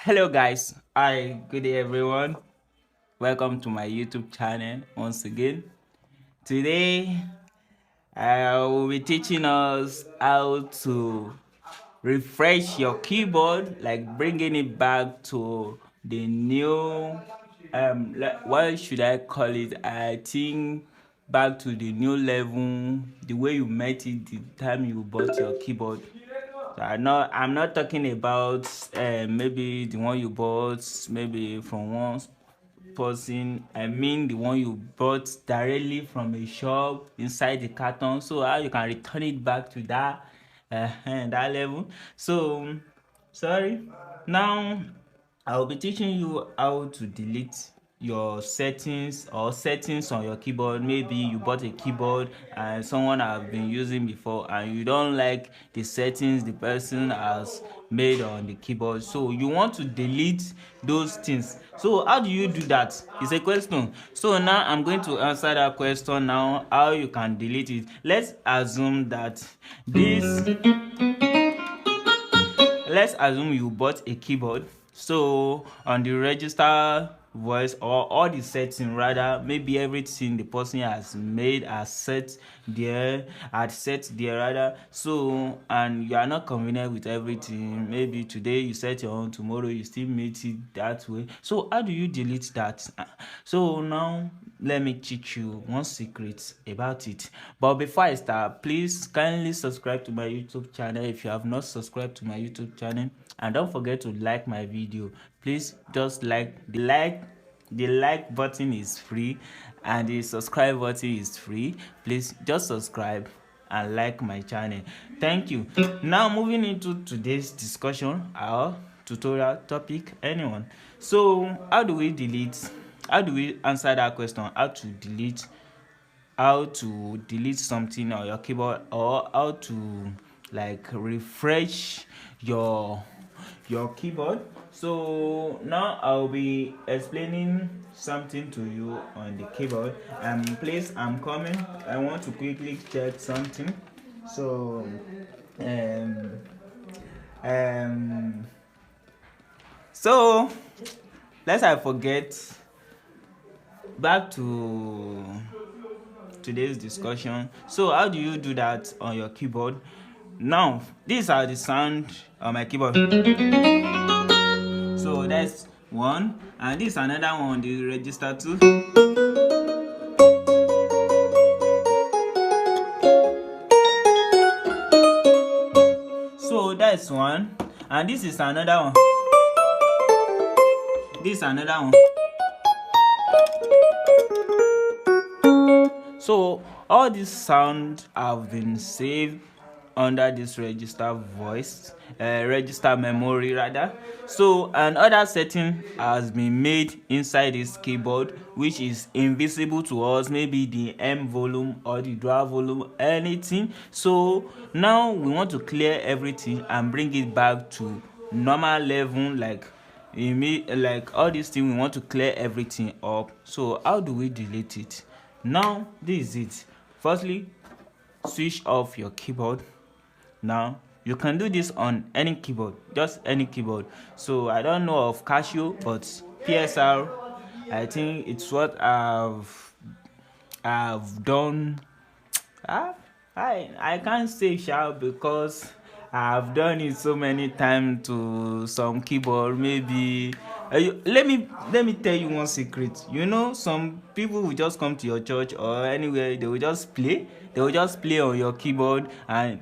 Hello guys, hi, good day everyone. Welcome to my YouTube channel once again. Today I will be teaching us how to refresh your keyboard, like bringing it back to the new what should I call it? I think back to the new level, the way you met it the time you bought your keyboard. So I'm not talking about maybe the one you bought maybe from one person. I mean the one you bought directly from a shop inside the carton. So how you can return it back to that level. So sorry. Now I'll be teaching you how to delete your settings or settings on your keyboard. Maybe you bought a keyboard and someone have been using before and you don't like the settings the person has made on the keyboard, so you want to delete those things. So how do you do that? It's a question. So now I'm going to answer that question now, how you can delete it. Let's assume that this let's assume you bought a keyboard. So on the register voice or all the setting, rather maybe everything the person has made has set there rather. So and you are not convenient with everything, maybe today you set your own, tomorrow you still meet it that way. So how do you delete that? So now let me teach you one secret about it. But before I start, please kindly subscribe to my YouTube channel if you have not subscribed to my YouTube channel, and don't forget to like my video. Please just the like button is free and the subscribe button is free. Please just subscribe and like my channel. Thank you. Now moving into today's discussion, our tutorial topic, anyone. So how do we answer that question? How to delete something on your keyboard, or how to like refresh your keyboard. So now I'll be explaining something to you on the keyboard. Please, I'm coming. I want to quickly check something. So um um so lest I forget, back to today's discussion. So how do you do that on your keyboard? Now these are the sound on my keyboard. So that's one, and this another one on the register too. So that's one, and this is another one. This another one. So all these sounds have been saved under this register memory rather. So another setting has been made inside this keyboard which is invisible to us, maybe the M volume or the dual volume, anything. So now we want to clear everything and bring it back to normal level, like all these things we want to clear everything up. So how do we delete it? Now this is it. Firstly, switch off your keyboard. Now you can do this on any keyboard, just any keyboard. So I don't know of Casio, but PSR, I think it's what I've done. I can't say sha because I've done it so many times to some keyboard. Maybe let me tell you one secret. You know, some people will just come to your church or anywhere, they will just play. They will just play on your keyboard, and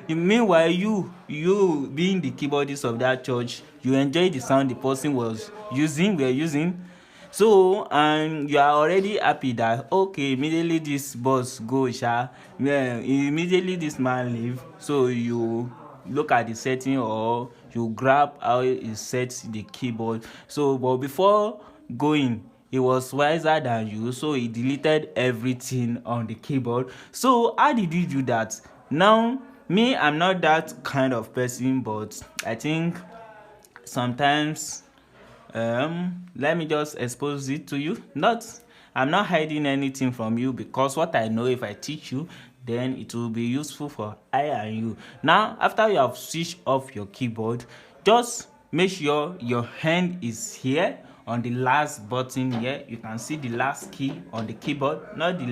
meanwhile you being the keyboardist of that church, you enjoy the sound the person were using. So and you are already happy that okay, immediately this boss go yeah, immediately this man leave. So you look at the setting or you grab how he sets the keyboard. So but before going, he was wiser than you, so he deleted everything on the keyboard. So how did you do that? Now me, I'm not that kind of person, but I think sometimes let me just expose it to you. I'm not hiding anything from you, because what I know, if I teach you, then it will be useful for I and you. Now after you have switched off your keyboard, just make sure your hand is here on the last button here. You can see the last key on the keyboard, not the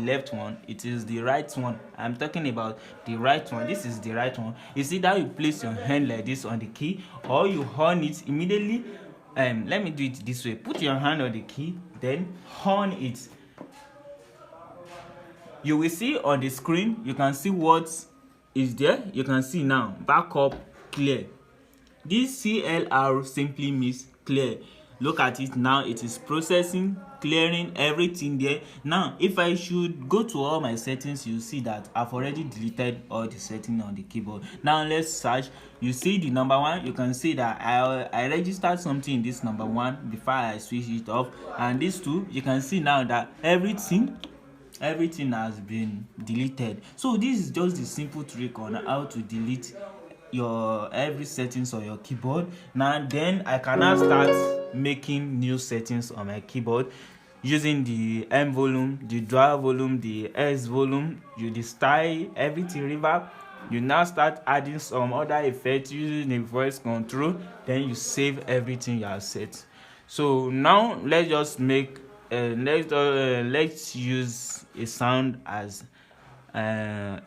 left one, it is the right one. I'm talking about the right one. This is the right one. You see that you place your hand like this on the key, or you horn it immediately. Let me do it this way. Put your hand on the key, then horn it. You will see on the screen, you can see what is there. You can see now, backup clear. This CLR simply means clear. Look at it now, it is processing, clearing everything there. Now if I should go to all my settings, you see that I've already deleted all the settings on the keyboard. Now let's search. You see the number one, you can see that I registered something in this number one before I switch it off, and this two, you can see now that everything has been deleted. So this is just the simple trick on how to delete your every settings on your keyboard. Now then I can now start making new settings on my keyboard using the M volume, the dual volume, the S volume, the style, everything, reverb. You now start adding some other effects using the voice control, then you save everything you have set. So now let's just make let's use a sound as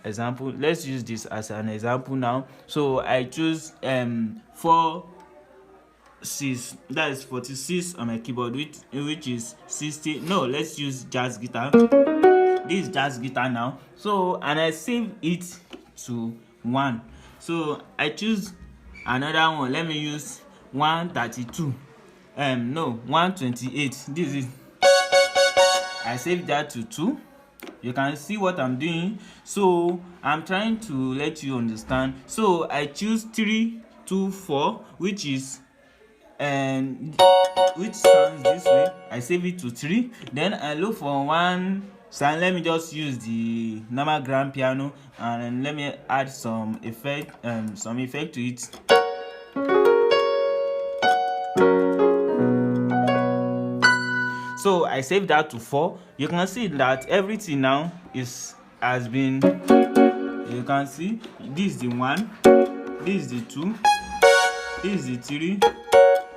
example. Let's use this as an example now. So I choose 4/6, that is 46 on my keyboard, which is 60. No, let's use jazz guitar. This is jazz guitar now. So and I save it to 1. So I choose another one. Let me use 132. No, 128. This is, I save that to 2. You can see what I'm doing. So I'm trying to let you understand. So I choose 3, 2, 4, which is which sounds this way. I save it to 3. Then I look for one sound. Let me just use the normal grand piano, and let me add some effect to it. So I saved that to 4. You can see that everything now has been. You can see this is the 1, this is the 2, this is the 3,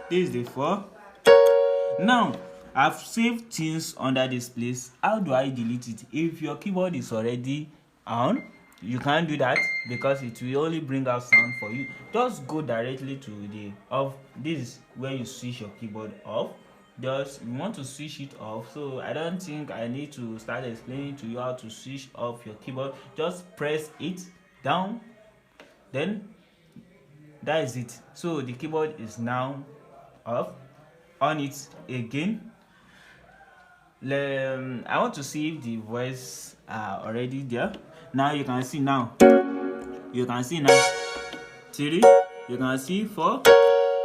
this is the 4. Now I've saved things under this place. How do I delete it? If your keyboard is already on, you can't do that because it will only bring out sound for you. Just go directly to the off. This is where you switch your keyboard off. Just you want to switch it off. So I don't think I need to start explaining to you how to switch off your keyboard. Just press it down, then that is it. So the keyboard is now off. On it again. I want to see if the voice are already there. Now you can see now. You can see now 3. You can see 4.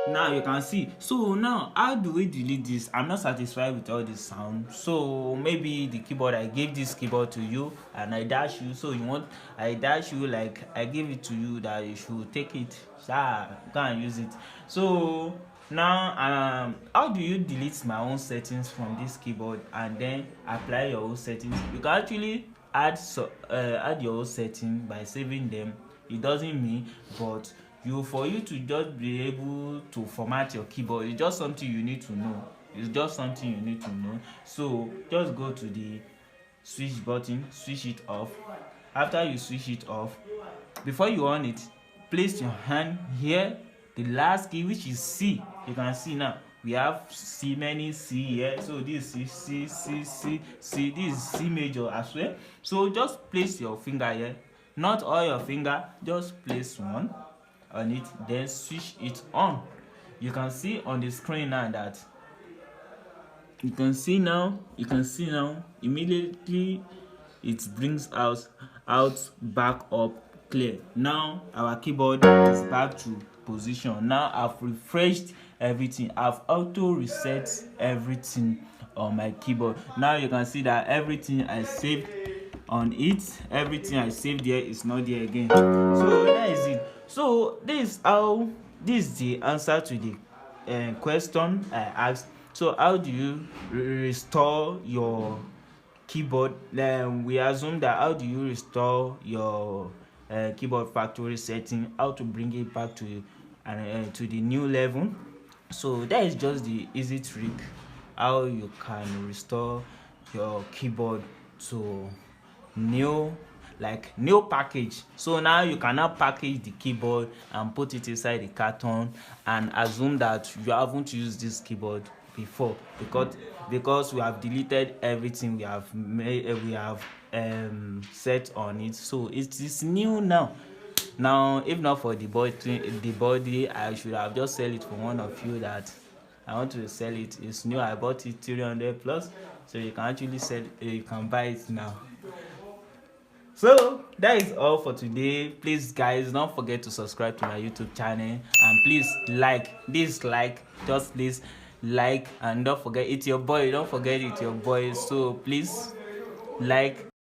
Now you can see. So now how do we delete this? I'm not satisfied with all this sound. So maybe the keyboard, I gave this keyboard to you and I dash you. So you want, I dash you, like I give it to you that you should take it. Go and use it. So now how do you delete my own settings from this keyboard and then apply your own settings? You can actually add your own setting by saving them. It doesn't mean, but for you to just be able to format your keyboard, it's just something you need to know. So just go to the switch button, switch it off. After you switch it off, before you on it, place your hand here, the last key, which is C. You can see now we have C, many C here. So this is C. This is C major as well. So just place your finger here, not all your finger, just place one on it, then switch it on. You can see on the screen now that you can see now immediately it brings out back up clear. Now our keyboard is back to position. Now I've refreshed everything, I've auto reset everything on my keyboard. Now you can see that everything I saved on it, everything I saved there is not there again. So that is it. So this is the answer to the question I asked. So how do you restore your keyboard? We assume that how do you restore your keyboard factory setting, how to bring it back to and to the new level. So that is just the easy trick how you can restore your keyboard to new new package. So now you can now package the keyboard and put it inside the carton and assume that you haven't used this keyboard before, because we have deleted everything we have made, we have set on it, so it is new now. If not for the body, I should have just sell it for one of you that I want to sell it. It's new, I bought it 300 plus, so you can actually sell you can buy it now. So that is all for today. Please guys, don't forget to subscribe to my YouTube channel, and please just please like, and don't forget it's your boy, don't forget it's your boy, so please like.